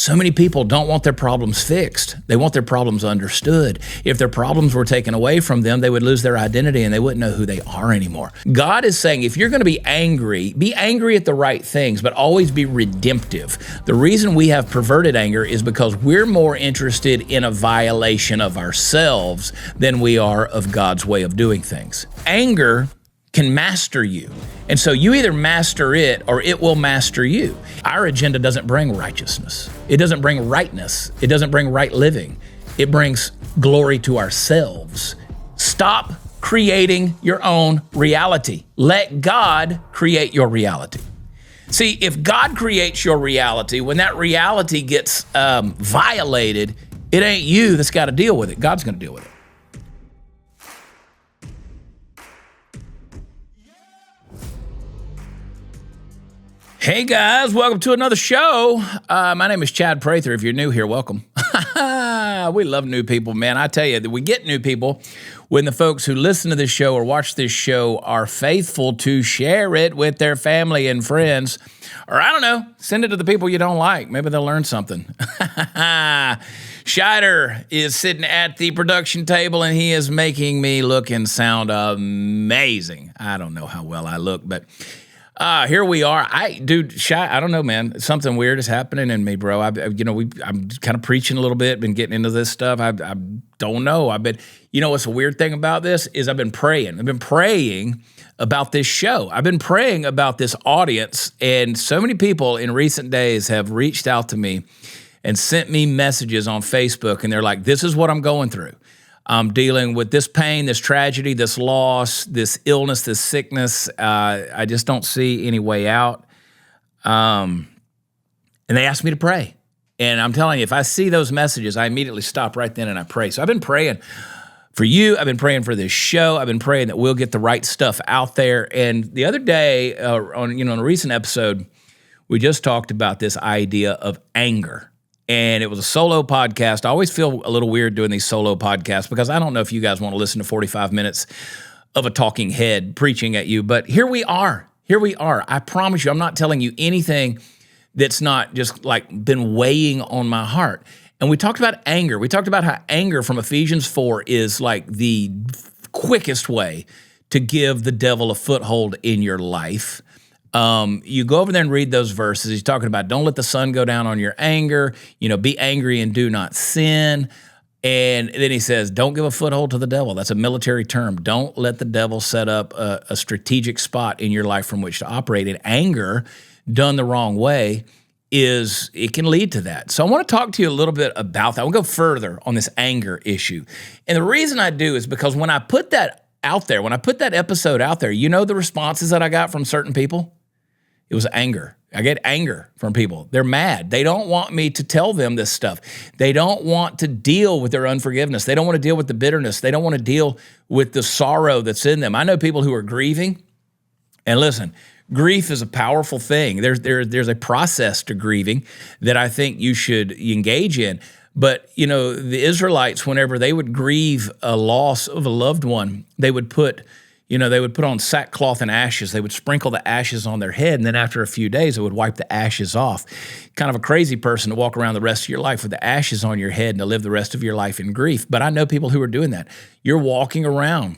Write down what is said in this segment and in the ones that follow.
So many people don't want their problems fixed. They want their problems understood. If their problems were taken away from them, they would lose their identity and they wouldn't know who they are anymore. God is saying, if you're going to be angry at the right things, but always be redemptive. The reason we have perverted anger is because we're more interested in a violation of ourselves than we are of God's way of doing things. Anger can master you. And so you either master it or it will master you. Our agenda doesn't bring righteousness. It doesn't bring rightness. It doesn't bring right living. It brings glory to ourselves. Stop creating your own reality. Let God create your reality. See, if God creates your reality, when that reality gets violated, it ain't you that's got to deal with it. God's going to deal with it. Hey guys, welcome to another show. My name is Chad Prather. If you're new here, welcome. We love new people, man. I tell you, that we get new people when the folks who listen to this show or watch this show are faithful to share it with their family and friends. Or I don't know, send it to the people you don't like. Maybe they'll learn something. Scheider is sitting at the production table and he is making me look and sound amazing. I don't know how well I look, but here we are. I don't know, man. Something weird is happening in me, bro. I'm kind of preaching a little bit, been getting into this stuff. I don't know. What's a weird thing about this is I've been praying. I've been praying about this show. I've been praying about this audience, and so many people in recent days have reached out to me and sent me messages on Facebook, and they're like, this is what I'm going through. I'm dealing with this pain, this tragedy, this loss, this illness, this sickness. I just don't see any way out. And they asked me to pray. And I'm telling you, if I see those messages, I immediately stop right then and I pray. So I've been praying for you. I've been praying for this show. I've been praying that we'll get the right stuff out there. And the other day, on a recent episode, we just talked about this idea of anger. And it was a solo podcast. I always feel a little weird doing these solo podcasts because I don't know if you guys want to listen to 45 minutes of a talking head preaching at you. But here we are. Here we are. I promise you, I'm not telling you anything that's not just like been weighing on my heart. And we talked about anger. We talked about how anger from Ephesians 4 is like the quickest way to give the devil a foothold in your life. You go over there and read those verses. He's talking about don't let the sun go down on your anger, be angry and do not sin. And then he says, don't give a foothold to the devil. That's a military term. Don't let the devil set up a strategic spot in your life from which to operate. And anger done the wrong way it can lead to that. So I want to talk to you a little bit about that. We'll go further on this anger issue. And the reason I do is because when I put that out there, when I put that episode out there, the responses that I got from certain people? It was anger. I get anger from people. They're mad. They don't want me to tell them this stuff. They don't want to deal with their unforgiveness. They don't want to deal with the bitterness. They don't want to deal with the sorrow that's in them. I know people who are grieving. And listen, grief is a powerful thing. There's a process to grieving that I think you should engage in. But, the Israelites, whenever they would grieve a loss of a loved one, they would put on sackcloth and ashes. They would sprinkle the ashes on their head, and then after a few days, they would wipe the ashes off. Kind of a crazy person to walk around the rest of your life with the ashes on your head and to live the rest of your life in grief. But I know people who are doing that. You're walking around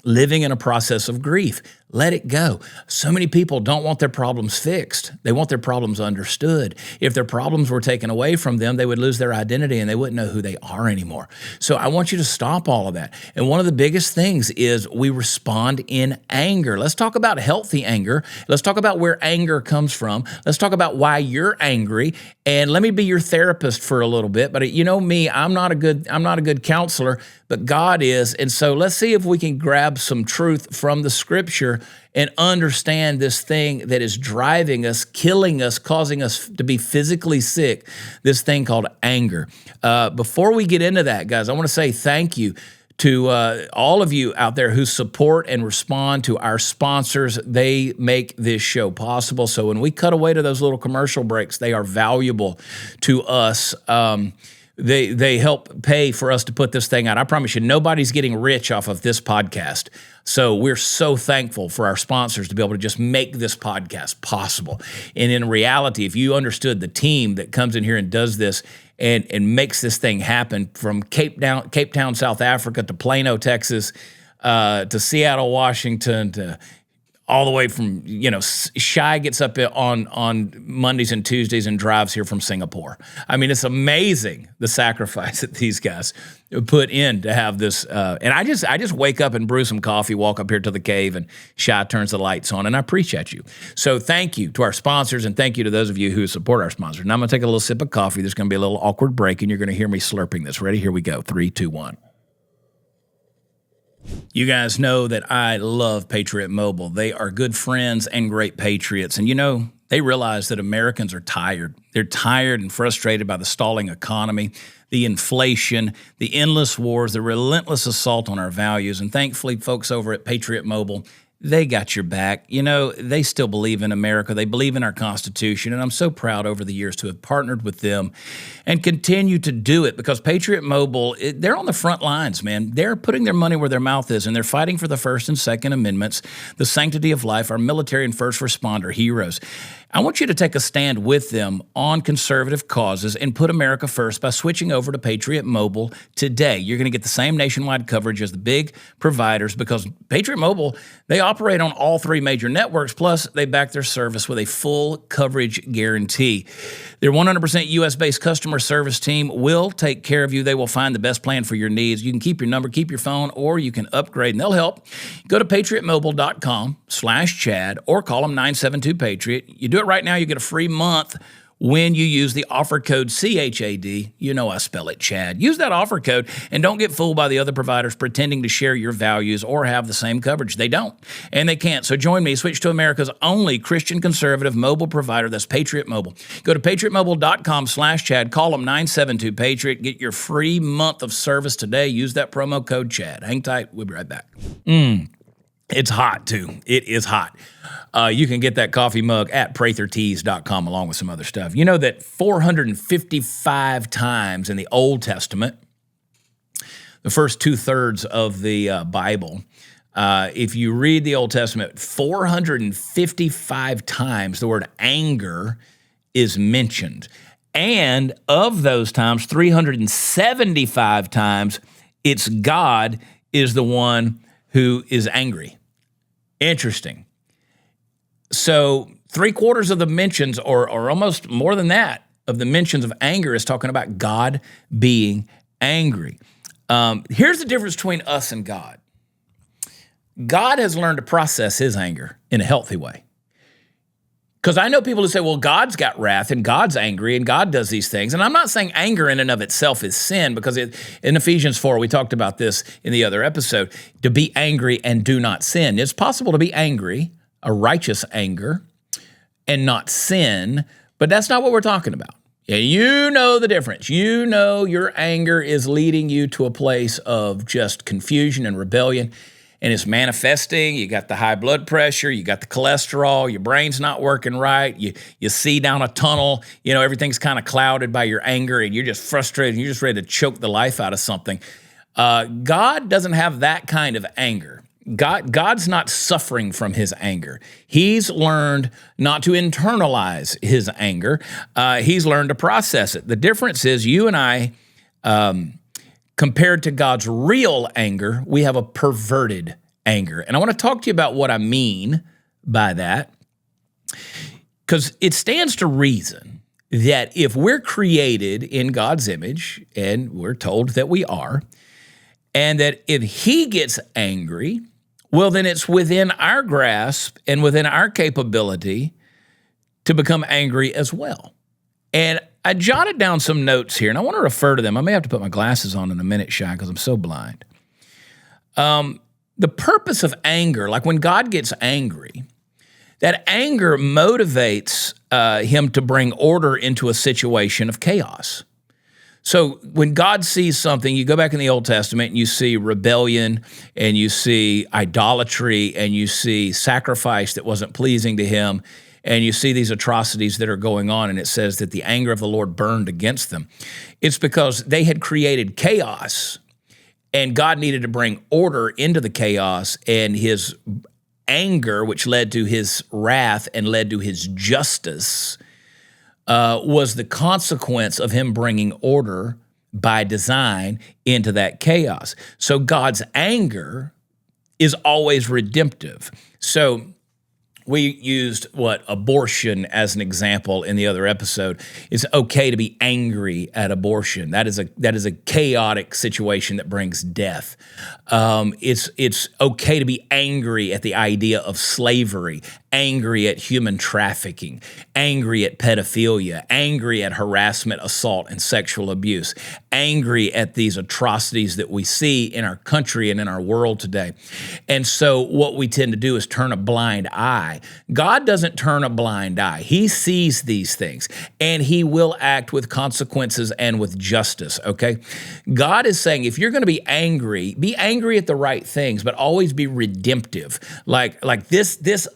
living in a process of grief. Let it go. So many people don't want their problems fixed. They want their problems understood. If their problems were taken away from them, they would lose their identity and they wouldn't know who they are anymore. So I want you to stop all of that. And one of the biggest things is we respond in anger. Let's talk about healthy anger. Let's talk about where anger comes from. Let's talk about why you're angry. And let me be your therapist for a little bit. But me, I'm not a good counselor, but God is. And so let's see if we can grab some truth from the scripture and understand this thing that is driving us, killing us, causing us to be physically sick, this thing called anger. Before we get into that, guys, I want to say thank you to all of you out there who support and respond to our sponsors. They make this show possible. So when we cut away to those little commercial breaks, they are valuable to us. They help pay for us to put this thing out. I promise you, nobody's getting rich off of this podcast. So we're so thankful for our sponsors to be able to just make this podcast possible. And in reality, if you understood the team that comes in here and does this and makes this thing happen, from Cape Town, South Africa, to Plano, Texas, to Seattle, Washington, to all the way from, Shai gets up on Mondays and Tuesdays and drives here from Singapore. I mean, it's amazing the sacrifice that these guys put in to have this. And I just wake up and brew some coffee, walk up here to the cave, and Shai turns the lights on, and I appreciate you. So thank you to our sponsors, and thank you to those of you who support our sponsors. Now I'm going to take a little sip of coffee. There's going to be a little awkward break, and you're going to hear me slurping this. Ready? Here we go. 3, 2, 1. You guys know that I love Patriot Mobile. They are good friends and great patriots. And they realize that Americans are tired. They're tired and frustrated by the stalling economy, the inflation, the endless wars, the relentless assault on our values. And thankfully, folks over at Patriot Mobile, they got your back. They still believe in America. They believe in our Constitution, and I'm so proud over the years to have partnered with them and continue to do it, because Patriot Mobile, they're on the front lines, man. They're putting their money where their mouth is, and they're fighting for the First and Second Amendments, the sanctity of life, our military and first responder heroes. I want you to take a stand with them on conservative causes and put America first by switching over to Patriot Mobile today. You're going to get the same nationwide coverage as the big providers, because Patriot Mobile, they operate on all 3 major networks, plus they back their service with a full coverage guarantee. Their 100% U.S.-based customer service team will take care of you. They will find the best plan for your needs. You can keep your number, keep your phone, or you can upgrade, and they'll help. Go to patriotmobile.com/Chad or call them 972-PATRIOT. You do it right now, you get a free month when you use the offer code CHAD. I spell it Chad. Use that offer code, and don't get fooled by the other providers pretending to share your values or have the same coverage. They don't, and they can't. So join me. Switch to America's only Christian conservative mobile provider. That's Patriot Mobile. Go to patriotmobile.com/Chad. Call them 972-PATRIOT. Get your free month of service today. Use that promo code Chad. Hang tight. We'll be right back. It's hot, too. It is hot. You can get that coffee mug at prathertees.com along with some other stuff. You know that 455 times in the Old Testament, the first 2/3 of the Bible, if you read the Old Testament, 455 times the word anger is mentioned. And of those times, 375 times, it's God is the one who is angry. Interesting. So 3/4 of the mentions, or almost more than that, of the mentions of anger is talking about God being angry. Here's the difference between us and God. God has learned to process his anger in a healthy way. Because I know people who say, well, God's got wrath and God's angry and God does these things. And I'm not saying anger in and of itself is sin, because in Ephesians 4, we talked about this in the other episode, to be angry and do not sin. It's possible to be angry, a righteous anger, and not sin, but that's not what we're talking about. Yeah, you know the difference. You know your anger is leading you to a place of just confusion and rebellion. And it's manifesting. You got the high blood pressure, you got the cholesterol, your brain's not working right, you see down a tunnel, everything's kind of clouded by your anger, and you're just frustrated, and you're just ready to choke the life out of something. God doesn't have that kind of anger. God's not suffering from his anger. He's learned not to internalize his anger. He's learned to process it. The difference is you and I, compared to God's real anger, we have a perverted anger. And I want to talk to you about what I mean by that, because it stands to reason that if we're created in God's image, and we're told that we are, and that if he gets angry, well, then it's within our grasp and within our capability to become angry as well. And I jotted down some notes here, and I want to refer to them. I may have to put my glasses on in a minute, Shai, because I'm so blind. The purpose of anger, like when God gets angry, that anger motivates him to bring order into a situation of chaos. So when God sees something, you go back in the Old Testament and you see rebellion, and you see idolatry, and you see sacrifice that wasn't pleasing to him, and you see these atrocities that are going on, and it says that the anger of the Lord burned against them, it's because they had created chaos, and God needed to bring order into the chaos, and his anger, which led to his wrath and led to his justice, was the consequence of him bringing order by design into that chaos. So God's anger is always redemptive. So we used abortion as an example in the other episode. It's okay to be angry at abortion. That is a chaotic situation that brings death. It's okay to be angry at the idea of slavery, angry at human trafficking, angry at pedophilia, angry at harassment, assault, and sexual abuse, angry at these atrocities that we see in our country and in our world today. And so what we tend to do is turn a blind eye. God doesn't turn a blind eye. He sees these things, and he will act with consequences and with justice, okay? God is saying, if you're going to be angry at the right things, but always be redemptive. Like this,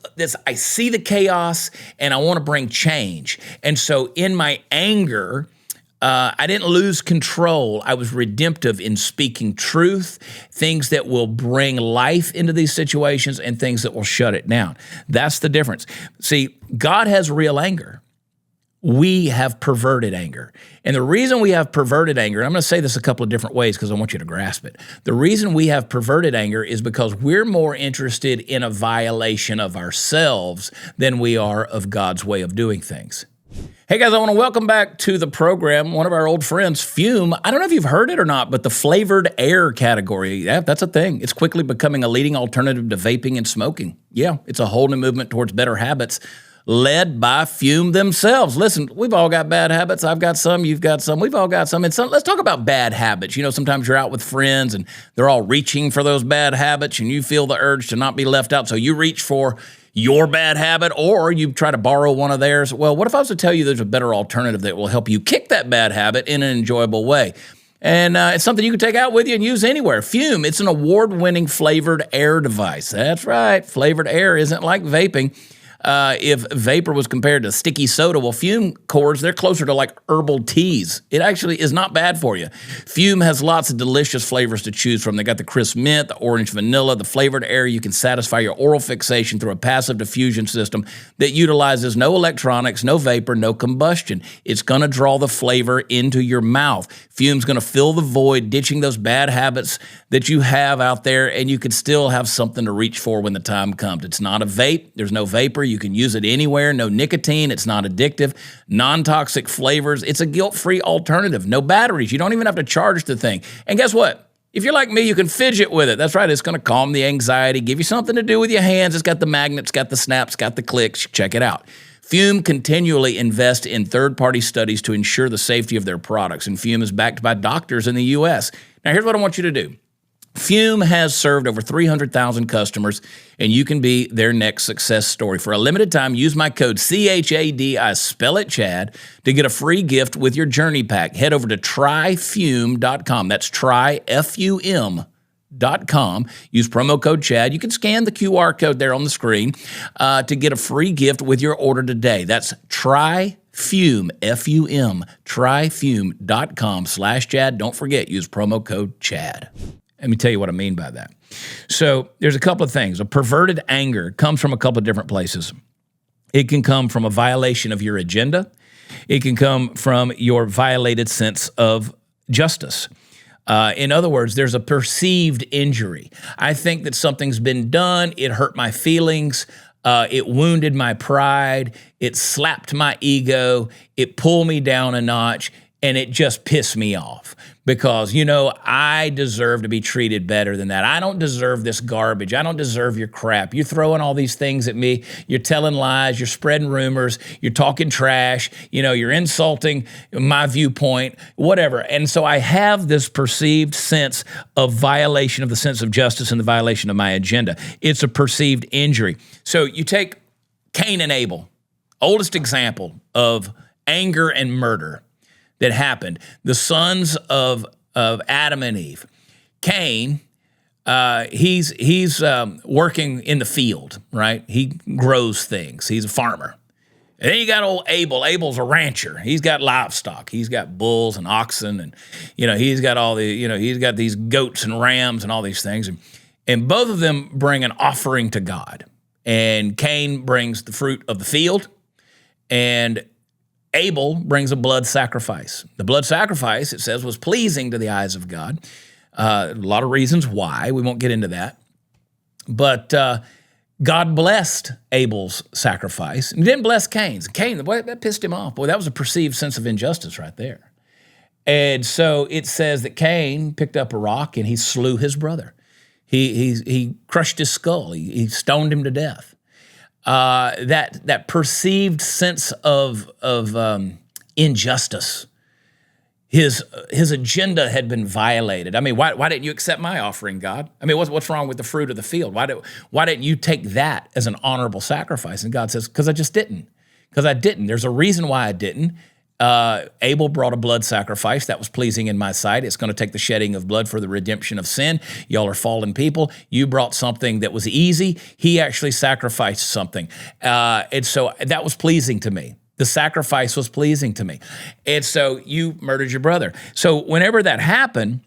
I see the chaos, and I want to bring change. And so in my anger, I didn't lose control. I was redemptive in speaking truth, things that will bring life into these situations and things that will shut it down. That's the difference. See, God has real anger. We have perverted anger. And the reason we have perverted anger, and I'm going to say this a couple of different ways because I want you to grasp it. The reason we have perverted anger is because we're more interested in a violation of ourselves than we are of God's way of doing things. Hey guys, I want to welcome back to the program one of our old friends, Fume. I don't know if you've heard it or not, but the flavored air category, yeah, that's a thing. It's quickly becoming a leading alternative to vaping and smoking. Yeah, it's a whole new movement towards better habits led by Fume themselves. Listen, we've all got bad habits. I've got some, you've got some, we've all got some. And let's talk about bad habits. You know, sometimes you're out with friends and they're all reaching for those bad habits and you feel the urge to not be left out. So you reach for your bad habit or you try to borrow one of theirs. Well, what if I was to tell you there's a better alternative that will help you kick that bad habit in an enjoyable way? And it's something you can take out with you and use anywhere. Fume, it's an award-winning flavored air device. That's right. Flavored air isn't like vaping. If vapor was compared to sticky soda, well, Fume cords, they're closer to like herbal teas. It actually is not bad for you. Fume has lots of delicious flavors to choose from. They got the crisp mint, the orange vanilla, the flavored air. You can satisfy your oral fixation through a passive diffusion system that utilizes no electronics, no vapor, no combustion. It's going to draw the flavor into your mouth. Fume's going to fill the void, ditching those bad habits that you have out there, and you can still have something to reach for when the time comes. It's not a vape. There's no vapor. You can use it anywhere. No nicotine. It's not addictive. Non-toxic flavors. It's a guilt-free alternative. No batteries. You don't even have to charge the thing. And guess what? If you're like me, you can fidget with it. That's right. It's going to calm the anxiety, give you something to do with your hands. It's got the magnets, got the snaps, got the clicks. Check it out. Fume continually invests in third-party studies to ensure the safety of their products, and Fume is backed by doctors in the U.S. Now, here's what I want you to do. Fume has served over 300,000 customers, and you can be their next success story. For a limited time, use my code CHAD, I spell it Chad, to get a free gift with your journey pack. Head over to tryfume.com. That's tryfum.com. Use promo code Chad. You can scan the QR code there on the screen to get a free gift with your order today. That's tryfume, F-U-M, tryfume.com/Chad. Don't forget, use promo code Chad. Let me tell you what I mean by that. So there's a couple of things. A perverted anger comes from a couple of different places. It can come from a violation of your agenda. It can come from your violated sense of justice. In other words, there's a perceived injury. I think that something's been done. It hurt my feelings. It wounded my pride. It slapped my ego. It pulled me down a notch. And it just pissed me off because, you know, I deserve to be treated better than that. I don't deserve this garbage. I don't deserve your crap. You're throwing all these things at me. You're telling lies. You're spreading rumors. You're talking trash. You know, you're insulting my viewpoint, whatever. And so I have this perceived sense of violation of the sense of justice and the violation of my agenda. It's a perceived injury. So you take Cain and Abel, oldest example of anger and murder that happened. The sons of Adam and Eve. Cain, he's working in the field, right? He grows things. He's a farmer. And then you got old Abel. Abel's a rancher. He's got livestock. He's got bulls and oxen, and he's got he's got these goats and rams and all these things. And both of them bring an offering to God. And Cain brings the fruit of the field, and Abel brings a blood sacrifice. The blood sacrifice, it says, was pleasing to the eyes of God. A lot of reasons why. We won't get into that. But God blessed Abel's sacrifice and didn't bless Cain's. Cain, boy, that pissed him off. Boy, that was a perceived sense of injustice right there. And so it says that Cain picked up a rock and he slew his brother. He crushed his skull. He stoned him to death. That perceived sense of injustice. His agenda had been violated. I mean, why didn't you accept my offering, God? I mean, what's wrong with the fruit of the field? Why didn't you take that as an honorable sacrifice? And God says, because I just didn't. Because I didn't. There's a reason why I didn't. Abel brought a blood sacrifice that was pleasing in my sight. It's going to take the shedding of blood for the redemption of sin. Y'all are fallen people. You brought something that was easy. He actually sacrificed something. And so that was pleasing to me. The sacrifice was pleasing to me. And so you murdered your brother. So whenever that happened,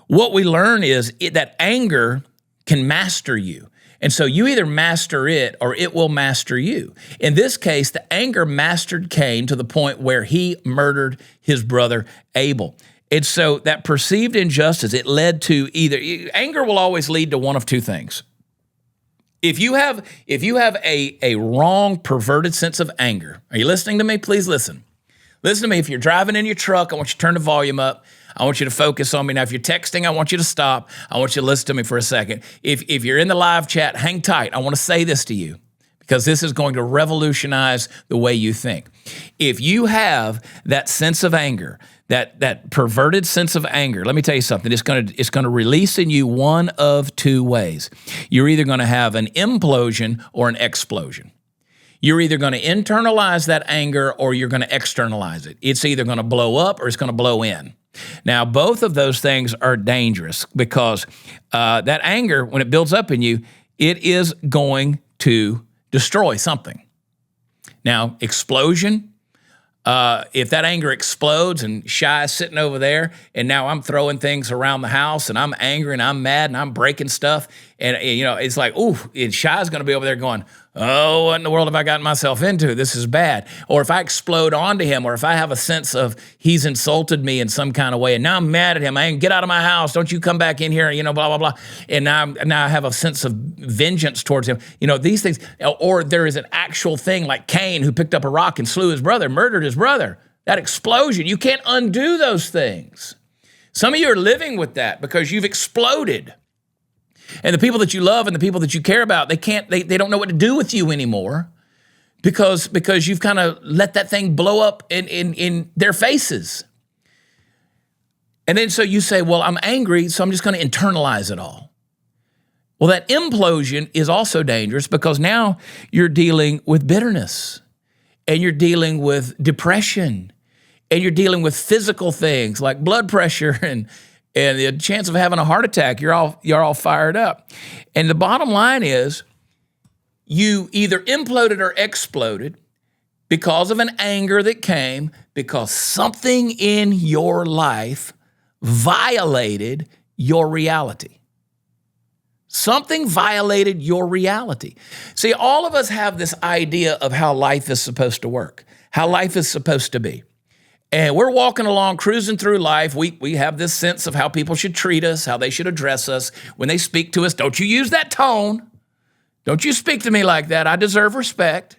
what we learn is that anger can master you. And so you either master it or it will master you. In this case, the anger mastered Cain to the point where he murdered his brother Abel. And so that perceived injustice, it led to anger will always lead to one of two things. If you have a wrong, perverted sense of anger, are you listening to me? Please listen. Listen to me. If you're driving in your truck, I want you to turn the volume up. I want you to focus on me. Now, if you're texting, I want you to stop. I want you to listen to me for a second. If you're in the live chat, hang tight. I want to say this to you because this is going to revolutionize the way you think. If you have that sense of anger, that perverted sense of anger, let me tell you something. It's going to release in you one of two ways. You're either going to have an implosion or an explosion. You're either going to internalize that anger or you're going to externalize it. It's either going to blow up or it's going to blow in. Now, both of those things are dangerous because that anger, when it builds up in you, it is going to destroy something. Now, explosion, if that anger explodes and Shy's sitting over there and now I'm throwing things around the house and I'm angry and I'm mad and I'm breaking stuff and, it's like, ooh, and Shy's going to be over there going, oh, what in the world have I gotten myself into? This is bad. Or if I explode onto him, or if I have a sense of he's insulted me in some kind of way, and now I'm mad at him, get out of my house, don't you come back in here, blah, blah, blah. And now I have a sense of vengeance towards him. These things, or there is an actual thing like Cain who picked up a rock and slew his brother, murdered his brother. That explosion, you can't undo those things. Some of you are living with that because you've exploded. And the people that you love and the people that you care about, they don't know what to do with you anymore because you've kind of let that thing blow up in their faces. And then so you say, well, I'm angry, so I'm just going to internalize it all. Well, that implosion is also dangerous because now you're dealing with bitterness and you're dealing with depression and you're dealing with physical things like blood pressure and the chance of having a heart attack. You're all fired up. And the bottom line is you either imploded or exploded because of an anger that came because something in your life violated your reality. Something violated your reality. See, all of us have this idea of how life is supposed to work, how life is supposed to be. And we're walking along, cruising through life. We have this sense of how people should treat us, how they should address us. When they speak to us, don't you use that tone. Don't you speak to me like that. I deserve respect.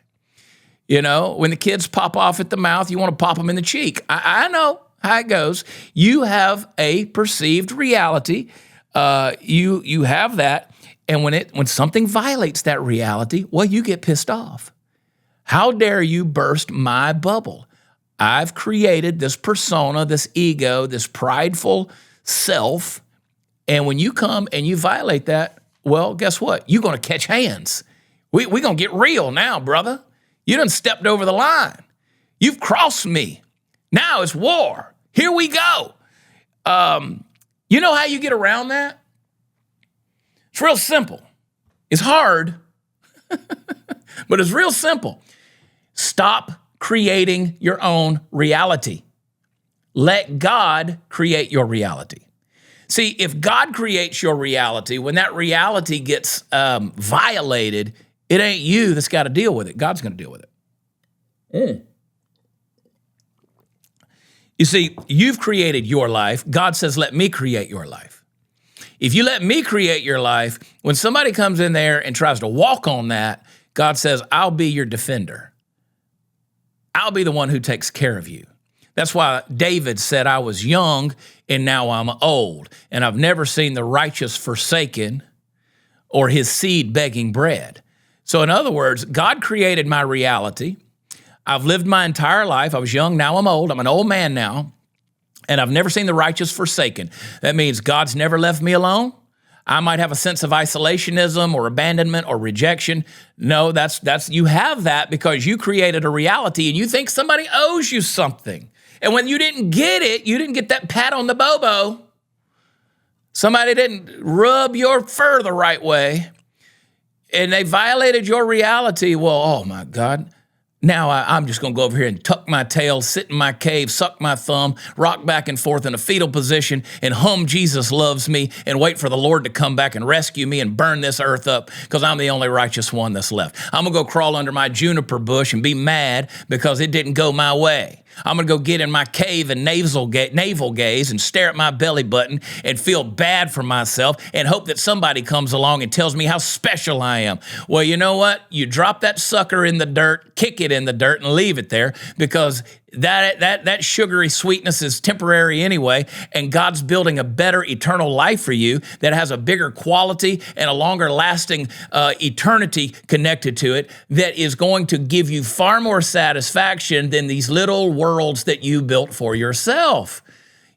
When the kids pop off at the mouth, you want to pop them in the cheek. I know how it goes. You have a perceived reality. You have that. And when something violates that reality, well, you get pissed off. How dare you burst my bubble? I've created this persona, this ego, this prideful self. And when you come and you violate that, well, guess what? You're going to catch hands. We're going to get real now, brother. You done stepped over the line. You've crossed me. Now it's war. Here we go. You know how you get around that? It's real simple. It's hard, but it's real simple. Stop creating your own reality. Let God create your reality. See, if God creates your reality, when that reality gets violated, it ain't you that's got to deal with it. God's going to deal with it. You see, you've created your life. God says, let me create your life. If you let me create your life, when somebody comes in there and tries to walk on that, God says, I'll be your defender. I'll be the one who takes care of you. That's why David said, I was young and now I'm old, and I've never seen the righteous forsaken or his seed begging bread. So in other words, God created my reality. I've lived my entire life. I was young, now I'm old. I'm an old man now, and I've never seen the righteous forsaken. That means God's never left me alone. I might have a sense of isolationism or abandonment or rejection. No, that's you have that because you created a reality and you think somebody owes you something. And when you didn't get it, you didn't get that pat on the bobo. Somebody didn't rub your fur the right way, and they violated your reality. Well, oh my God. Now I'm just going to go over here and tuck my tail, sit in my cave, suck my thumb, rock back and forth in a fetal position, and hum Jesus loves me, and wait for the Lord to come back and rescue me and burn this earth up because I'm the only righteous one that's left. I'm going to go crawl under my juniper bush and be mad because it didn't go my way. I'm going to go get in my cave and navel gaze and stare at my belly button and feel bad for myself and hope that somebody comes along and tells me how special I am. Well, you know what? You drop that sucker in the dirt, kick it in the dirt, and leave it there because that sugary sweetness is temporary anyway, and God's building a better eternal life for you that has a bigger quality and a longer lasting eternity connected to it that is going to give you far more satisfaction than these little worlds that you built for yourself.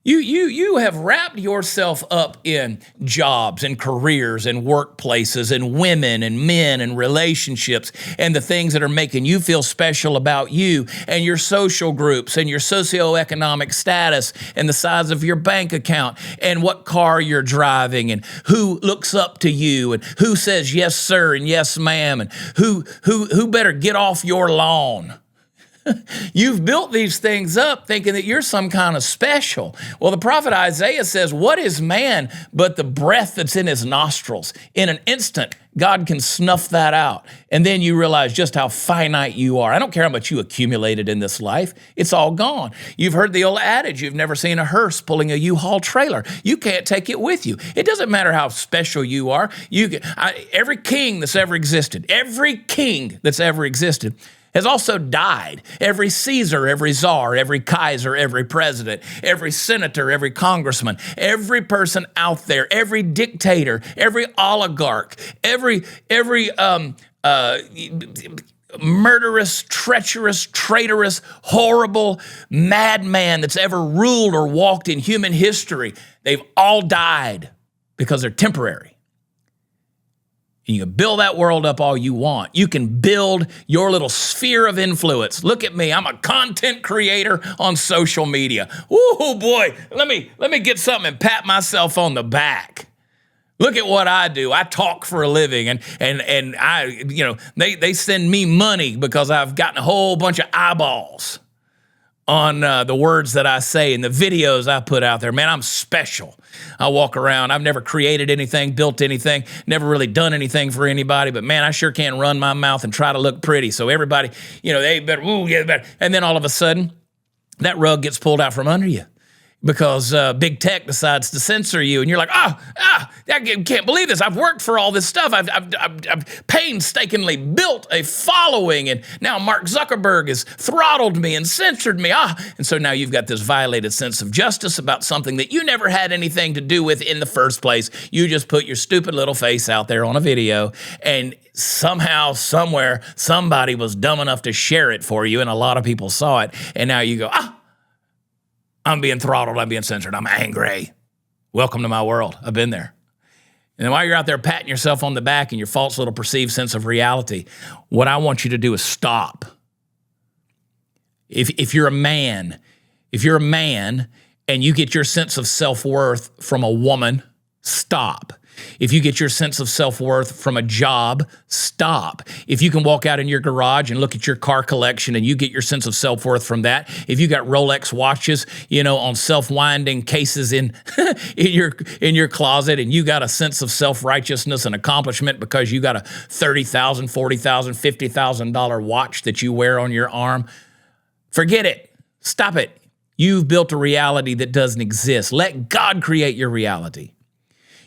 You have wrapped yourself up in jobs and careers and workplaces and women and men and relationships and the things that are making you feel special about you and your social groups and your socioeconomic status and the size of your bank account and what car you're driving and who looks up to you and who says yes, sir, and yes, ma'am, and who better get off your lawn. You've built these things up thinking that you're some kind of special. Well, the prophet Isaiah says, what is man but the breath that's in his nostrils? In an instant, God can snuff that out. And then you realize just how finite you are. I don't care how much you accumulated in this life. It's all gone. You've heard the old adage, you've never seen a hearse pulling a U-Haul trailer. You can't take it with you. It doesn't matter how special you are. Every king that's ever existed has also died. Every Caesar, every czar, every Kaiser, every president, every senator, every congressman, every person out there, every dictator, every oligarch, every murderous, treacherous, traitorous, horrible madman that's ever ruled or walked in human history, they've all died because they're temporary. You can build that world up all you want. You can build your little sphere of influence. Look at me. I'm a content creator on social media. Oh boy, let me get something and pat myself on the back. Look at what I do. I talk for a living and I, they send me money because I've gotten a whole bunch of eyeballs on the words that I say and the videos I put out there. Man, I'm special. I walk around. I've never created anything, built anything, never really done anything for anybody, but man, I sure can run my mouth and try to look pretty. So everybody, they better, better. And then all of a sudden, that rug gets pulled out from under you because big tech decides to censor you, and you're like, I can't believe this. I've worked for all this stuff. I've painstakingly built a following, and now Mark Zuckerberg has throttled me and censored me. And so now you've got this violated sense of justice about something that you never had anything to do with in the first place. You just put your stupid little face out there on a video, and somehow, somewhere, somebody was dumb enough to share it for you, and a lot of people saw it, and now you go, I'm being throttled, I'm being censored, I'm angry. Welcome to my world. I've been there. And then while you're out there patting yourself on the back in your false little perceived sense of reality, what I want you to do is stop. If you're a man and you get your sense of self-worth from a woman, stop. If you get your sense of self-worth from a job, stop. If you can walk out in your garage and look at your car collection and you get your sense of self-worth from that, if you got Rolex watches, on self-winding cases in in your closet, and you got a sense of self-righteousness and accomplishment because you got a $30,000, $40,000, $50,000 watch that you wear on your arm, forget it. Stop it. You've built a reality that doesn't exist. Let God create your reality.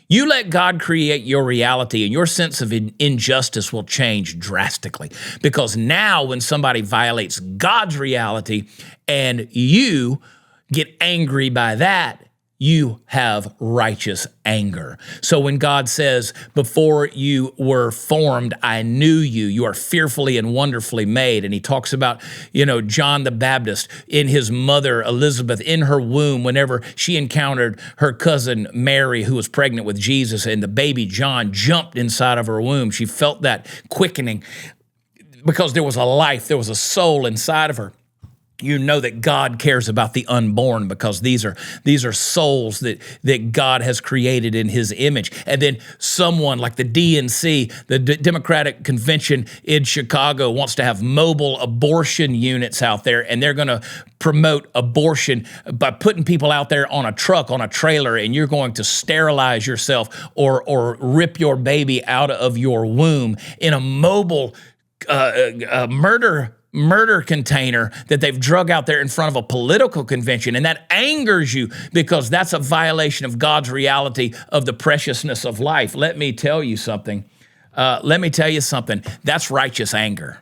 You let God create your reality, and your sense of injustice will change drastically. Because now when somebody violates God's reality and you get angry by that, you have righteous anger. So when God says, before you were formed, I knew you. You are fearfully and wonderfully made. And he talks about, John the Baptist in his mother, Elizabeth, in her womb, whenever she encountered her cousin Mary, who was pregnant with Jesus, and the baby John jumped inside of her womb. She felt that quickening because there was a life, there was a soul inside of her. You know that God cares about the unborn because these are souls that God has created in his image. And then someone like the DNC, the Democratic Convention in Chicago, wants to have mobile abortion units out there, and they're going to promote abortion by putting people out there on a truck, on a trailer, and you're going to sterilize yourself or rip your baby out of your womb in a mobile murder container that they've drug out there in front of a political convention. And that angers you because that's a violation of God's reality of the preciousness of life. Let me tell you something. That's righteous anger.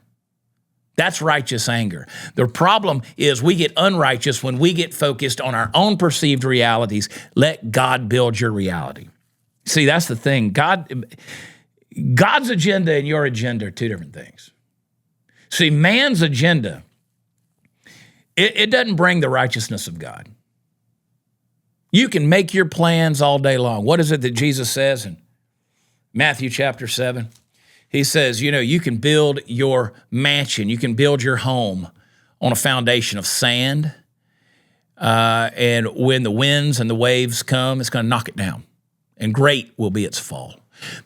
That's righteous anger. The problem is we get unrighteous when we get focused on our own perceived realities. Let God build your reality. See, that's the thing. God's agenda and your agenda are two different things. See, man's agenda, it doesn't bring the righteousness of God. You can make your plans all day long. What is it that Jesus says in Matthew chapter 7? He says, you can build your mansion, you can build your home on a foundation of sand, and when the winds and the waves come, it's going to knock it down, and great will be its fall.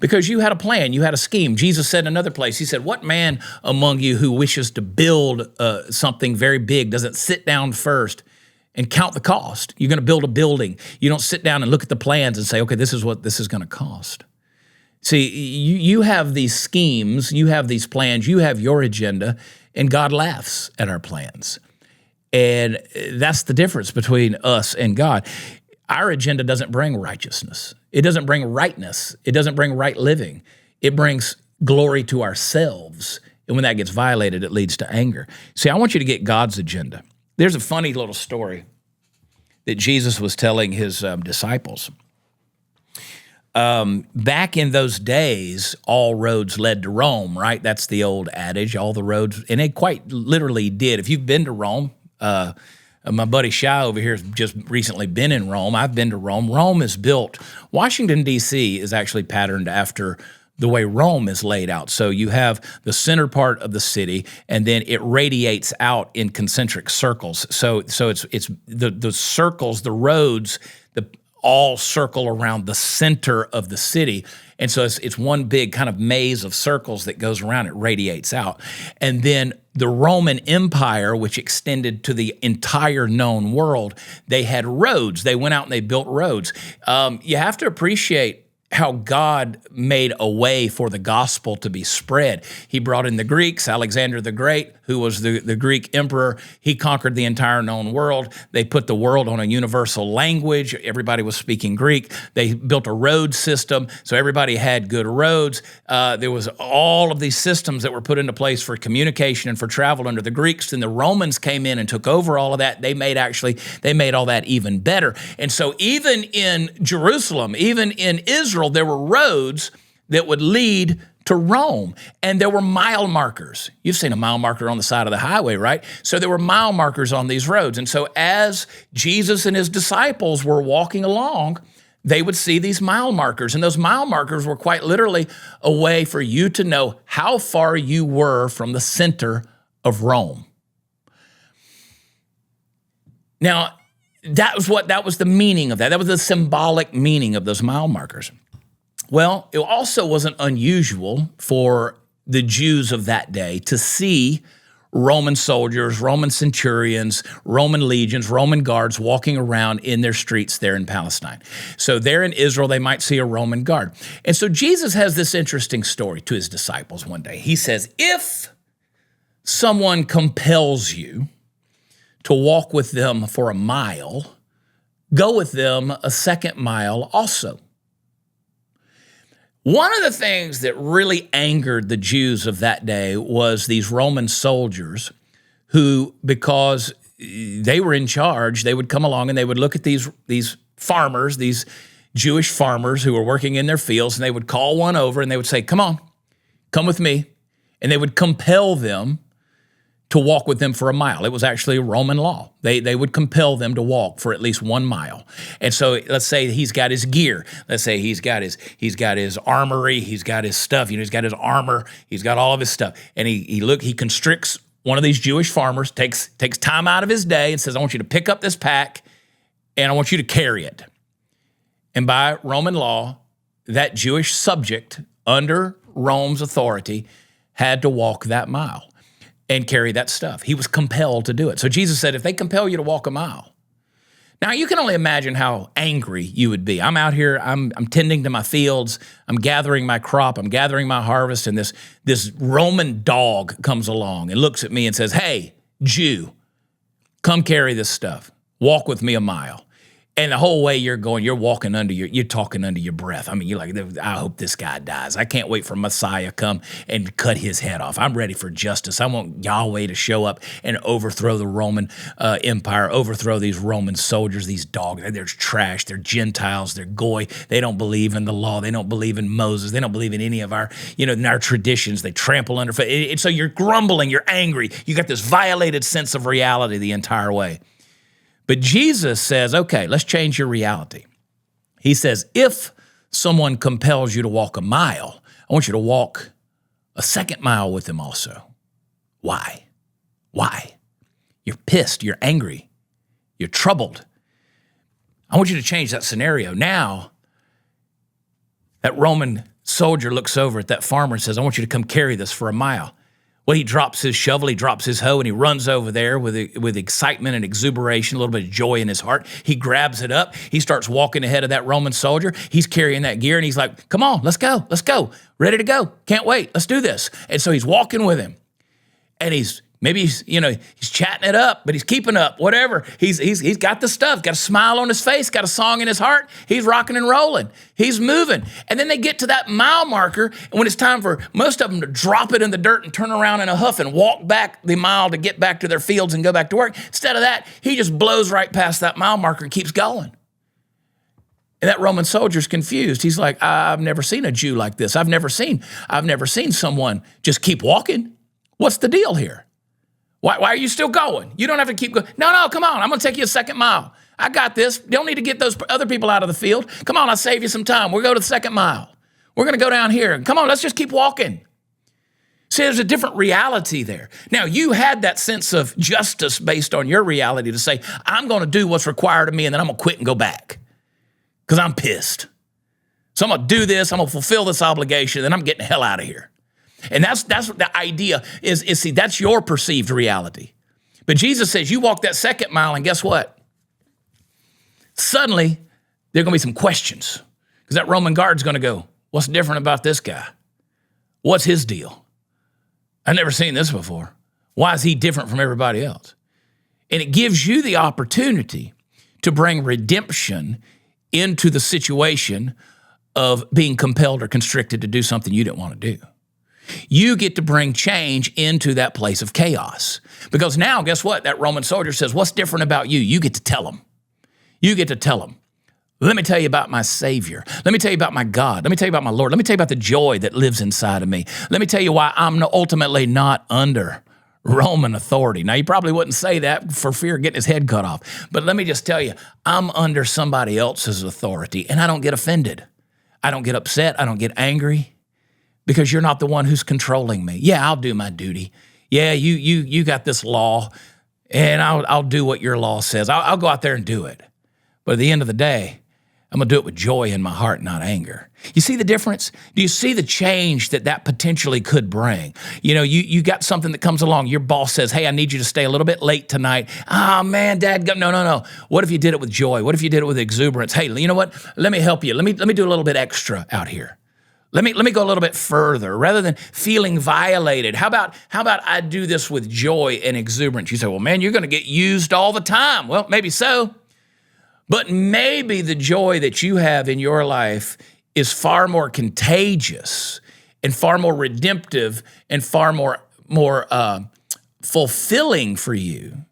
Because you had a plan, you had a scheme. Jesus said in another place, he said, what man among you who wishes to build something very big doesn't sit down first and count the cost? You're going to build a building. You don't sit down and look at the plans and say, okay, this is what this is going to cost. See, you have these schemes, you have these plans, you have your agenda, and God laughs at our plans. And that's the difference between us and God. Our agenda doesn't bring righteousness. It doesn't bring rightness. It doesn't bring right living. It brings glory to ourselves. And when that gets violated, it leads to anger. See, I want you to get God's agenda. There's a funny little story that Jesus was telling his disciples. Back in those days, all roads led to Rome, right? That's the old adage, all the roads, and they quite literally did. If you've been to Rome, my buddy Shai over here has just recently been in Rome. I've been to Rome. Rome is built. Washington, D.C. is actually patterned after the way Rome is laid out. So you have the center part of the city, and then it radiates out in concentric circles. So it's the circles, the roads, all circle around the center of the city. And so it's one big kind of maze of circles that goes around, it radiates out. And then the Roman Empire, which extended to the entire known world, they had roads. They went out and they built roads. You have to appreciate how God made a way for the gospel to be spread. He brought in the Greeks, Alexander the Great, who was the Greek emperor. He conquered the entire known world. They put the world on a universal language. Everybody was speaking Greek. They built a road system, so everybody had good roads. There was all of these systems that were put into place for communication and for travel under the Greeks. Then the Romans came in and took over all of that. They made all that even better. And so even in Jerusalem, even in Israel, there were roads that would lead to Rome, and there were mile markers. You've seen a mile marker on the side of the highway, right? So there were mile markers on these roads. And so as Jesus and his disciples were walking along, they would see these mile markers. And those mile markers were quite literally a way for you to know how far you were from the center of Rome. Now, that was the meaning of that. That was the symbolic meaning of those mile markers. Well, it also wasn't unusual for the Jews of that day to see Roman soldiers, Roman centurions, Roman legions, Roman guards walking around in their streets there in Palestine. So there in Israel, they might see a Roman guard. And so Jesus has this interesting story to his disciples one day. He says, if someone compels you to walk with them for a mile, go with them a second mile also. One of the things that really angered the Jews of that day was these Roman soldiers who, because they were in charge, they would come along and they would look at these farmers, these Jewish farmers who were working in their fields, and they would call one over and they would say, come on, come with me. And they would compel them to walk with them for a mile. It was actually a Roman law. They would compel them to walk for at least 1 mile. And so let's say he's got his gear. Let's say he's got his armory, he's got his stuff, he's got his armor, he's got all of his stuff. And he constricts one of these Jewish farmers, takes time out of his day and says, I want you to pick up this pack and I want you to carry it. And by Roman law, that Jewish subject under Rome's authority had to walk that mile and carry that stuff. He was compelled to do it. So Jesus said, if they compel you to walk a mile. Now, you can only imagine how angry you would be. I'm out here, I'm tending to my fields, I'm gathering my crop, I'm gathering my harvest, and this Roman dog comes along and looks at me and says, hey, Jew, come carry this stuff. Walk with me a mile. And the whole way you're talking under your breath. I mean, you're like, I hope this guy dies. I can't wait for Messiah come and cut his head off. I'm ready for justice. I want Yahweh to show up and overthrow the Roman Empire, overthrow these Roman soldiers, these dogs. They're trash. They're Gentiles. They're goy. They don't believe in the law. They don't believe in Moses. They don't believe in any of our, in our traditions. They trample underfoot. And so you're grumbling. You're angry. You got this violated sense of reality the entire way. But Jesus says, okay, let's change your reality. He says, if someone compels you to walk a mile, I want you to walk a second mile with them also. Why? Why? You're pissed. You're angry. You're troubled. I want you to change that scenario. Now, that Roman soldier looks over at that farmer and says, I want you to come carry this for a mile. Well, he drops his shovel, he drops his hoe, and he runs over there with excitement and exuberation, a little bit of joy in his heart. He grabs it up. He starts walking ahead of that Roman soldier. He's carrying that gear, and he's like, come on, let's go. Ready to go. Can't wait. Let's do this. And so he's walking with him. And he's chatting it up, but he's keeping up, whatever. He's got the stuff, got a smile on his face, got a song in his heart. He's rocking and rolling. He's moving. And then they get to that mile marker, and when it's time for most of them to drop it in the dirt and turn around in a huff and walk back the mile to get back to their fields and go back to work, instead of that, he just blows right past that mile marker and keeps going. And that Roman soldier's confused. He's like, I've never seen a Jew like this. I've never seen someone just keep walking. What's the deal here? Why are you still going? You don't have to keep going. No, come on. I'm going to take you a second mile. I got this. You don't need to get those other people out of the field. Come on, I'll save you some time. We'll go to the second mile. We're going to go down here. Come on, let's just keep walking. See, there's a different reality there. Now, you had that sense of justice based on your reality to say, I'm going to do what's required of me, and then I'm going to quit and go back because I'm pissed. So I'm going to do this. I'm going to fulfill this obligation, and I'm getting the hell out of here. And that's what the idea is, see, that's your perceived reality. But Jesus says you walk that second mile, and guess what? Suddenly, there are going to be some questions because that Roman guard's going to go, what's different about this guy? What's his deal? I've never seen this before. Why is he different from everybody else? And it gives you the opportunity to bring redemption into the situation of being compelled or constricted to do something you didn't want to do. You get to bring change into that place of chaos. Because now, guess what? That Roman soldier says, what's different about you? You get to tell him. You get to tell him. Let me tell you about my Savior. Let me tell you about my God. Let me tell you about my Lord. Let me tell you about the joy that lives inside of me. Let me tell you why I'm ultimately not under Roman authority. Now, you probably wouldn't say that for fear of getting his head cut off. But let me just tell you, I'm under somebody else's authority, and I don't get offended. I don't get upset. I don't get angry. Because you're not the one who's controlling me. Yeah, I'll do my duty. Yeah, you got this law, and I'll do what your law says. I'll go out there and do it. But at the end of the day, I'm going to do it with joy in my heart, not anger. You see the difference? Do you see the change that potentially could bring? You know, you got something that comes along. Your boss says, hey, I need you to stay a little bit late tonight. Oh, man, Dad, no. What if you did it with joy? What if you did it with exuberance? Hey, you know what? Let me help you. Let me do a little bit extra out here. Let me go a little bit further rather than feeling violated. How about I do this with joy and exuberance? You say, well, man, you're going to get used all the time. Well, maybe so. But maybe the joy that you have in your life is far more contagious and far more redemptive and far more fulfilling for you,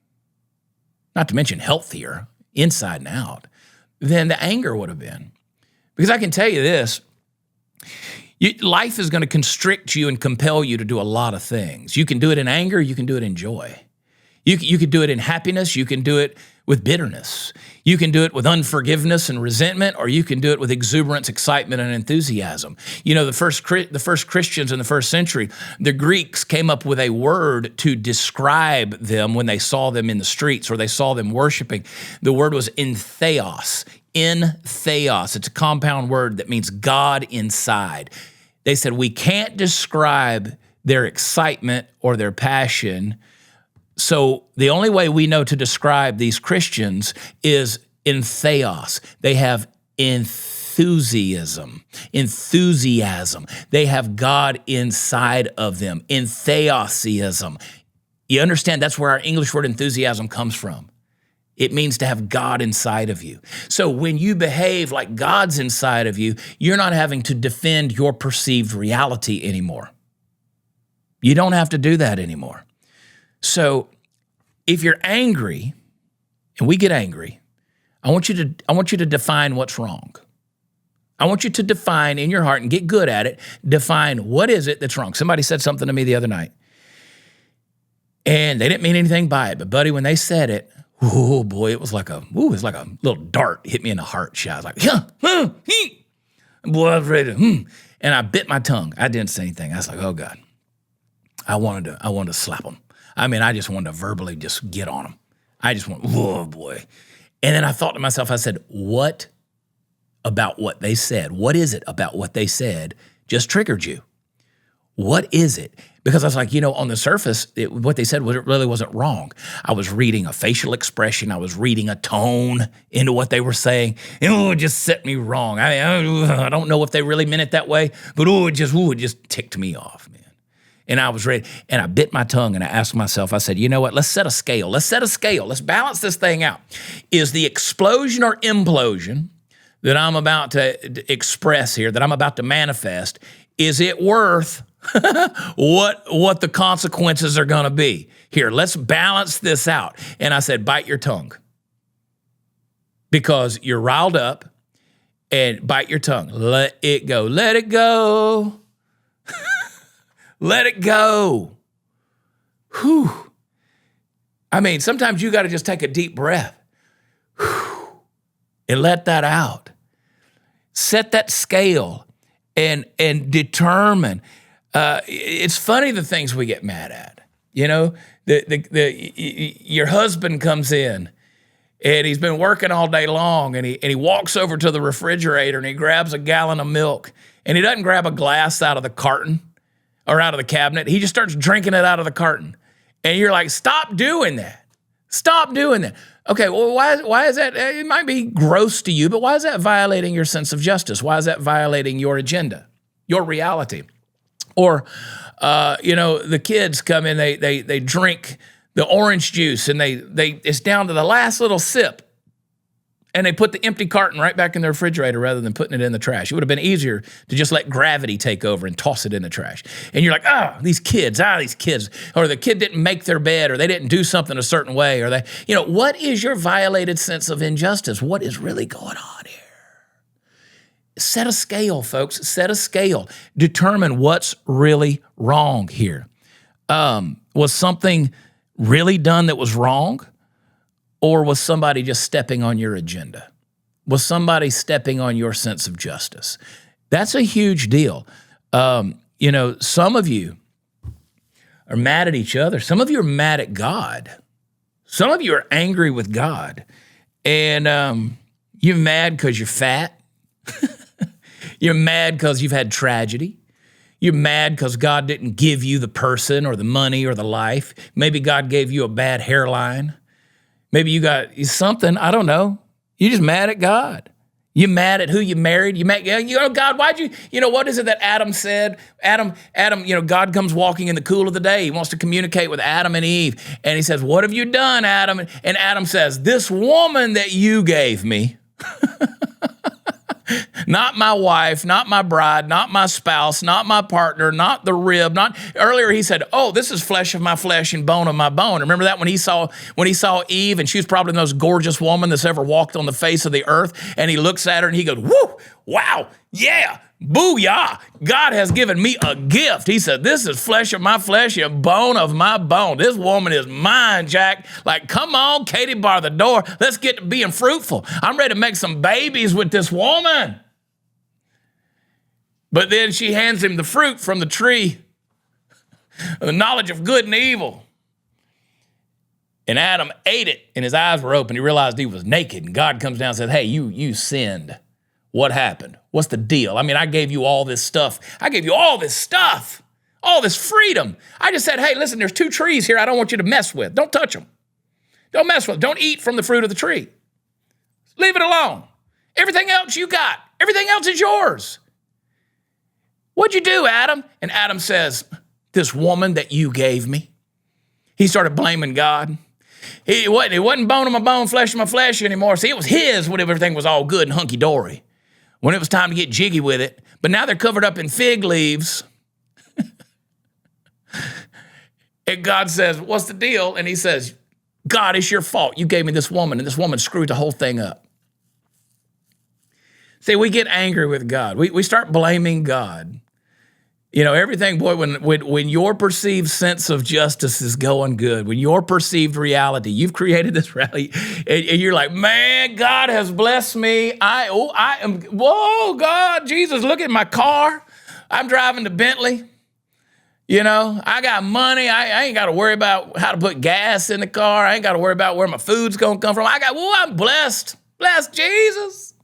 not to mention healthier inside and out, than the anger would have been. Because I can tell you this, life is going to constrict you and compel you to do a lot of things. You can do it in anger, you can do it in joy. You can do it in happiness, you can do it with bitterness. You can do it with unforgiveness and resentment, or you can do it with exuberance, excitement, and enthusiasm. You know, the first Christians in the first century, the Greeks came up with a word to describe them when they saw them in the streets or they saw them worshiping. The word was entheos. Entheos. It's a compound word that means God inside. They said, we can't describe their excitement or their passion. So the only way we know to describe these Christians is entheos. They have enthusiasm. They have God inside of them. Entheosiasm. You understand that's where our English word enthusiasm comes from. It means to have God inside of you. So when you behave like God's inside of you, you're not having to defend your perceived reality anymore. You don't have to do that anymore. So if you're angry, and we get angry, I want you to define what's wrong. I want you to define in your heart and get good at it, define what is it that's wrong. Somebody said something to me the other night, and they didn't mean anything by it, but buddy, when they said it, oh boy, it was like a little dart hit me in the heart. I was like, boy, I was ready to, and I bit my tongue. I didn't say anything. I was like, oh God, I wanted to slap them. I mean, I just wanted to verbally just get on them. I just went, oh boy. And then I thought to myself, I said, what about what they said? What is it about what they said just triggered you? What is it? Because I was like, on the surface, what they said really wasn't wrong. I was reading a facial expression. I was reading a tone into what they were saying. It just set me wrong. I don't know if they really meant it that way, but it just ticked me off, man. And I was ready, and I bit my tongue, and I asked myself, I said, you know what, let's set a scale. Let's balance this thing out. Is the explosion or implosion that I'm about to express here, that I'm about to manifest, is it worth what the consequences are going to be? Here, let's balance this out. And I said, bite your tongue. Because you're riled up, and bite your tongue. Let it go. Let it go. Let it go. Whew. I mean, sometimes you got to just take a deep breath. Whew. And let that out. Set that scale and determine. It's funny the things we get mad at. Your husband comes in and he's been working all day long, and he walks over to the refrigerator and he grabs a gallon of milk, and he doesn't grab a glass out of the carton or out of the cabinet. He just starts drinking it out of the carton. And you're like, stop doing that. Stop doing that. Okay, well, why is that? It might be gross to you, but why is that violating your sense of justice? Why is that violating your agenda, your reality? Or, the kids come in, they drink the orange juice, and it's down to the last little sip. And they put the empty carton right back in the refrigerator rather than putting it in the trash. It would have been easier to just let gravity take over and toss it in the trash. And you're like, these kids. Or the kid didn't make their bed, or they didn't do something a certain way, or what is your violated sense of injustice? What is really going on here? Set a scale, folks. Set a scale. Determine what's really wrong here. Was something really done that was wrong? Or was somebody just stepping on your agenda? Was somebody stepping on your sense of justice? That's a huge deal. Some of you are mad at each other. Some of you are mad at God. Some of you are angry with God. And, You're mad because you're fat. You're mad because you've had tragedy. You're mad because God didn't give you the person or the money or the life. Maybe God gave you a bad hairline. Maybe you got something, I don't know. You're just mad at God. You're mad at who you married. You mad, God, why'd you, what is it that Adam said? Adam, God comes walking in the cool of the day. He wants to communicate with Adam and Eve. And he says, what have you done, Adam? And Adam says, this woman that you gave me, not my wife, not my bride, not my spouse, not my partner, not the rib, earlier he said, oh, this is flesh of my flesh and bone of my bone. Remember that when he saw Eve, and she was probably the most gorgeous woman that's ever walked on the face of the earth, and he looks at her and he goes, whoo, wow, yeah, booyah, God has given me a gift. He said, this is flesh of my flesh and bone of my bone. This woman is mine, Jack. Like, come on, Katie, bar the door. Let's get to being fruitful. I'm ready to make some babies with this woman. But then she hands him the fruit from the tree of the knowledge of good and evil. And Adam ate it, and his eyes were open. He realized he was naked, and God comes down and says, hey, you sinned. What happened? What's the deal? I mean, I gave you all this stuff. I gave you all this stuff, all this freedom. I just said, hey, listen, there's 2 trees here I don't want you to mess with. Don't touch them. Don't mess with them. Don't eat from the fruit of the tree. Leave it alone. Everything else you got. Everything else is yours. What'd you do, Adam? And Adam says, this woman that you gave me. He started blaming God. It wasn't bone of my bone, flesh of my flesh anymore. See, it was his when everything was all good and hunky-dory. When it was time to get jiggy with it. But now they're covered up in fig leaves. And God says, what's the deal? And he says, God, it's your fault. You gave me this woman, and this woman screwed the whole thing up. See, we get angry with God. We start blaming God. Everything, boy, when your perceived sense of justice is going good, when your perceived reality, you've created this reality, and you're like, man, God has blessed me. Whoa, God, Jesus, look at my car. I'm driving the Bentley. I got money. I ain't got to worry about how to put gas in the car. I ain't got to worry about where my food's going to come from. I'm blessed. Blessed Jesus.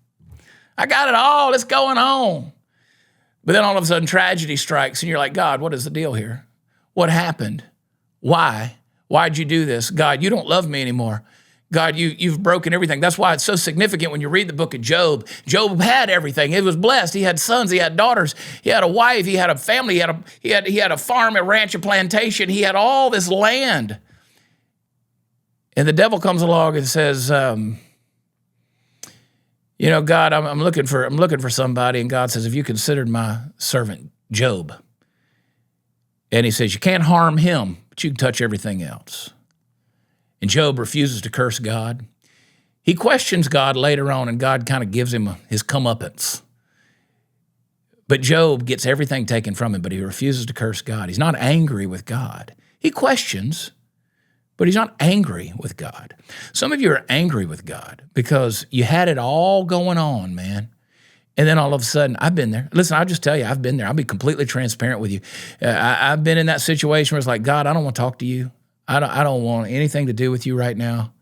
I got it all. It's going on. But then all of a sudden tragedy strikes and you're like, God, what is the deal here? What happened? Why? Why'd you do this? God, you don't love me anymore. God, you've broken everything. That's why it's so significant when you read the book of Job. Job had everything. He was blessed. He had sons. He had daughters. He had a wife. He had a family. He had a farm, a ranch, a plantation. He had all this land. And the devil comes along and says, God, I'm looking for somebody. And God says, have you considered my servant Job? And he says, you can't harm him, but you can touch everything else. And Job refuses to curse God. He questions God later on, and God kind of gives him his comeuppance. But Job gets everything taken from him, but he refuses to curse God. He's not angry with God. He questions, but he's not angry with God. Some of you are angry with God because you had it all going on, man. And then all of a sudden, I've been there. Listen, I'll just tell you, I've been there. I'll be completely transparent with you. I've been in that situation where it's like, God, I don't want to talk to you. I don't want anything to do with you right now.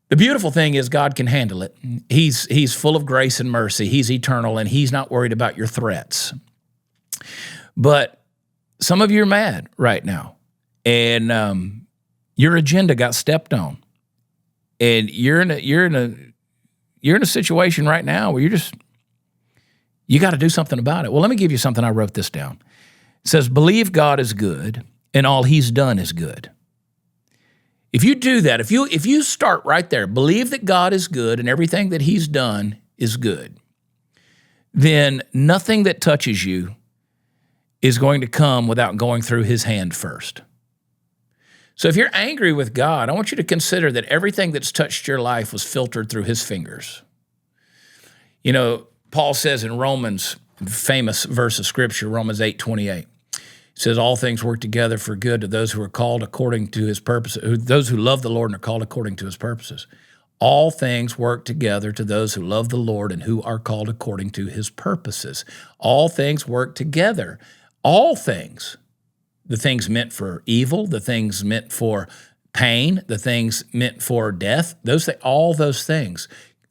The beautiful thing is God can handle it. He's full of grace and mercy. He's eternal, and he's not worried about your threats. But some of you are mad right now, and your agenda got stepped on, and you're in a situation right now where you got to do something about it. Well, let me give you something. I wrote this down. It says, believe God is good, and all he's done is good. If you do that, if you start right there, believe that God is good and everything that he's done is good, then nothing that touches you is going to come without going through his hand first. So if you're angry with God, I want you to consider that everything that's touched your life was filtered through his fingers. Paul says in Romans, famous verse of scripture, Romans 8:28, it says, all things work together for good to those who are called according to his purpose, those who love the Lord and are called according to his purposes. All things work together to those who love the Lord and who are called according to his purposes. All things work together. All things. The things meant for evil, the things meant for pain, the things meant for death, all those things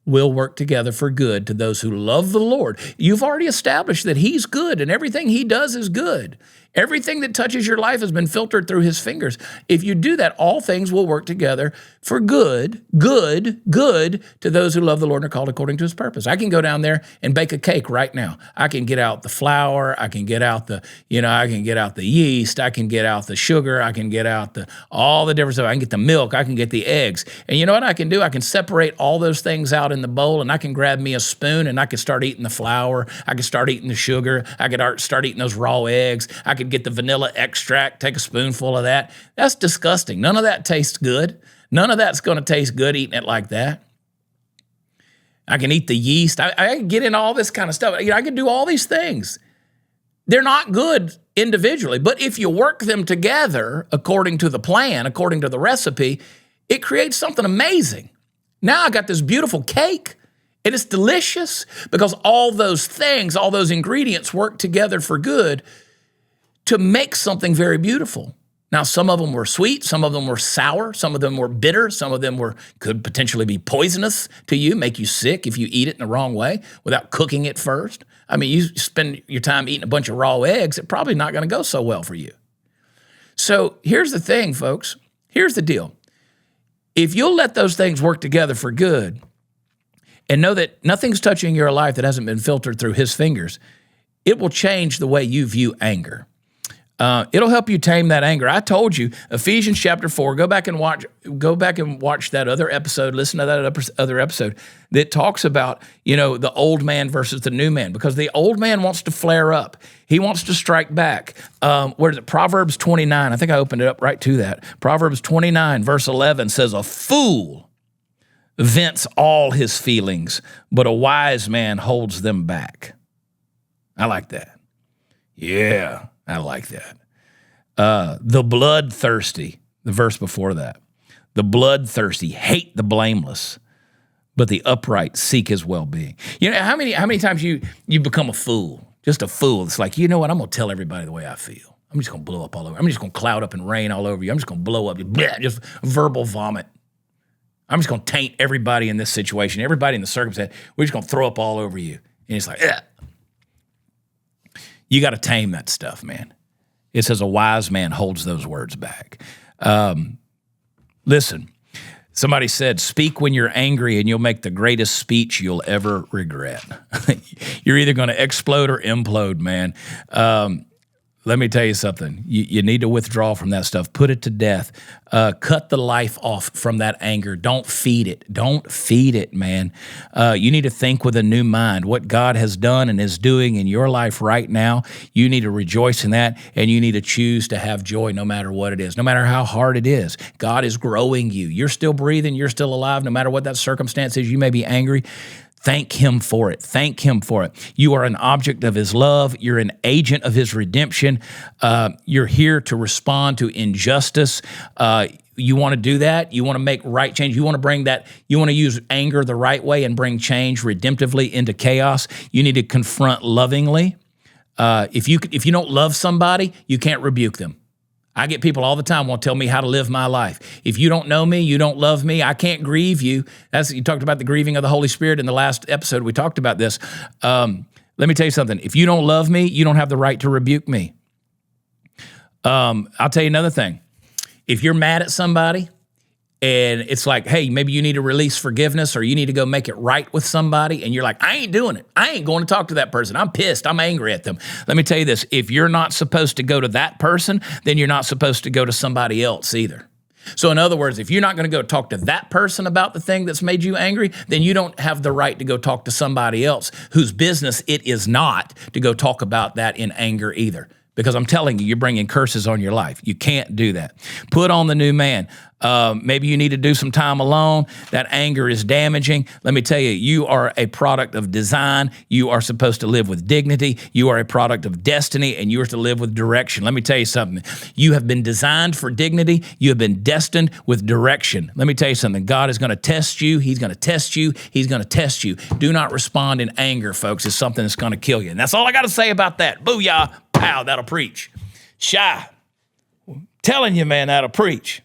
will work together for good to those who love the Lord. You've already established that he's good and everything he does is good. Everything that touches your life has been filtered through his fingers. If you do that, all things will work together for good to those who love the Lord and are called according to his purpose. I can go down there and bake a cake right now. I can get out the flour. I can get out the yeast. I can get out the sugar. I can get out all the different stuff. I can get the milk. I can get the eggs. And you know what I can do? I can separate all those things out in the bowl, and I can grab me a spoon and I can start eating the flour. I can start eating the sugar. I could start eating those raw eggs. I could get the vanilla extract, take a spoonful of that. That's disgusting. None of that tastes good. None of that's going to taste good eating it like that. I can eat the yeast. I can get in all this kind of stuff. I can do all these things. They're not good individually, but if you work them together according to the plan, according to the recipe, it creates something amazing. Now I got this beautiful cake, and it's delicious because all those things, all those ingredients work together for good to make something very beautiful. Now, some of them were sweet, some of them were sour, some of them were bitter, some of them could potentially be poisonous to you, make you sick if you eat it in the wrong way without cooking it first. I mean, you spend your time eating a bunch of raw eggs, it's probably not going to go so well for you. So here's the thing, folks. Here's the deal. If you'll let those things work together for good and know that nothing's touching your life that hasn't been filtered through his fingers, it will change the way you view anger. It'll help you tame that anger. I told you, Ephesians chapter 4, go back and watch that other episode, listen to that other episode that talks about, the old man versus the new man, because the old man wants to flare up. He wants to strike back. Where is it? Proverbs 29. I think I opened it up right to that. Proverbs 29 verse 11 says, "A fool vents all his feelings, but a wise man holds them back." I like that. Yeah. I like that. The bloodthirsty, the verse before that, the bloodthirsty hate the blameless, but the upright seek his well-being. How many times you become a fool, just a fool. It's like, you know what? I'm going to tell everybody the way I feel. I'm just going to blow up all over. I'm just going to cloud up and rain all over you. I'm just going to blow up, just verbal vomit. I'm just going to taint everybody in this situation, everybody in the circumstance. We're just going to throw up all over you. And it's like, eh. You got to tame that stuff, man. It says a wise man holds those words back. Listen, somebody said, speak when you're angry and you'll make the greatest speech you'll ever regret. You're either going to explode or implode, man. Let me tell you something. You need to withdraw from that stuff. Put it to death. Cut the life off from that anger. Don't feed it. Don't feed it, man. You need to think with a new mind. What God has done and is doing in your life right now, you need to rejoice in that, and you need to choose to have joy no matter what it is, no matter how hard it is. God is growing you. You're still breathing. You're still alive. No matter what that circumstance is, you may be angry. Thank him for it. Thank him for it. You are an object of his love. You're an agent of his redemption. You're here to respond to injustice. You want to do that? You want to make right change? You want to bring that? You want to use anger the right way and bring change redemptively into chaos? You need to confront lovingly. If you don't love somebody, you can't rebuke them. I get people all the time want to tell me how to live my life. If you don't know me, you don't love me, I can't grieve you. You talked about the grieving of the Holy Spirit in the last episode. We talked about this. Let me tell you something. If you don't love me, you don't have the right to rebuke me. I'll tell you another thing. If you're mad at somebody and it's like, hey, maybe you need to release forgiveness or you need to go make it right with somebody, and you're like, I ain't doing it. I ain't going to talk to that person. I'm pissed. I'm angry at them. Let me tell you this. If you're not supposed to go to that person, then you're not supposed to go to somebody else either. So in other words, if you're not going to go talk to that person about the thing that's made you angry, then you don't have the right to go talk to somebody else whose business it is not to go talk about that in anger either. Because I'm telling you, you're bringing curses on your life. You can't do that. Put on the new man. Maybe you need to do some time alone. That anger is damaging. Let me tell you, you are a product of design. You are supposed to live with dignity. You are a product of destiny, and you are to live with direction. Let me tell you something. You have been designed for dignity. You have been destined with direction. Let me tell you something. God is going to test you. He's going to test you. He's going to test you. Do not respond in anger, folks. It's something that's going to kill you. And that's all I got to say about that. Booyah. Pow, that'll preach. Shy. Telling you, man, that'll preach.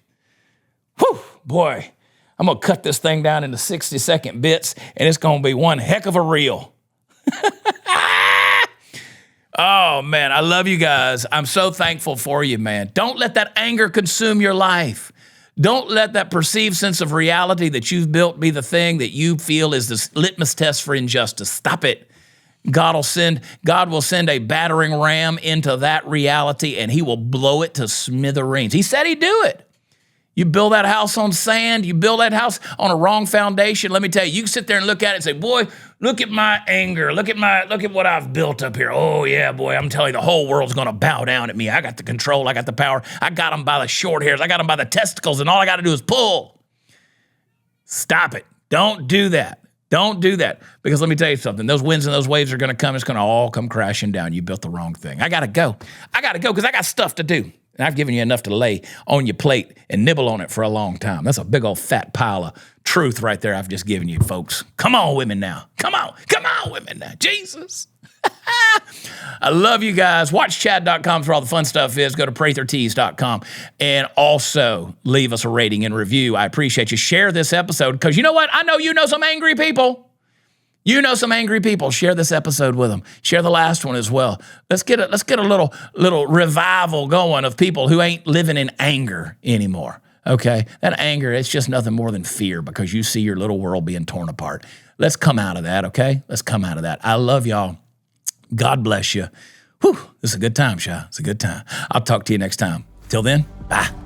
Whew, boy. I'm going to cut this thing down into 60-second bits, and it's going to be one heck of a reel. Oh, man, I love you guys. I'm so thankful for you, man. Don't let that anger consume your life. Don't let that perceived sense of reality that you've built be the thing that you feel is the litmus test for injustice. Stop it. God will send a battering ram into that reality, and he will blow it to smithereens. He said he'd do it. You build that house on sand, you build that house on a wrong foundation. Let me tell you, you can sit there and look at it and say, boy, look at my anger. Look at what I've built up here. Oh yeah, boy, I'm telling you, the whole world's gonna bow down at me. I got the control, I got the power. I got them by the short hairs, I got them by the testicles, and all I gotta do is pull. Stop it. Don't do that. Don't do that. Because let me tell you something, those winds and those waves are gonna come, it's gonna all come crashing down. You built the wrong thing. I gotta go because I got stuff to do. And I've given you enough to lay on your plate and nibble on it for a long time. That's a big old fat pile of truth right there I've just given you, folks. Come on, women now. Come on, women now. Jesus. I love you guys. Watch Chad.com for all the fun stuff is. Go to PratherTees.com and also leave us a rating and review. I appreciate you. Share this episode because you know what? I know you know some angry people. You know some angry people. Share this episode with them. Share the last one as well. Let's get a little revival going of people who ain't living in anger anymore. Okay? That anger, it's just nothing more than fear because you see your little world being torn apart. Let's come out of that, okay? Let's come out of that. I love y'all. God bless you. Whew, this is a good time, Sha. It's a good time. I'll talk to you next time. Till then, bye.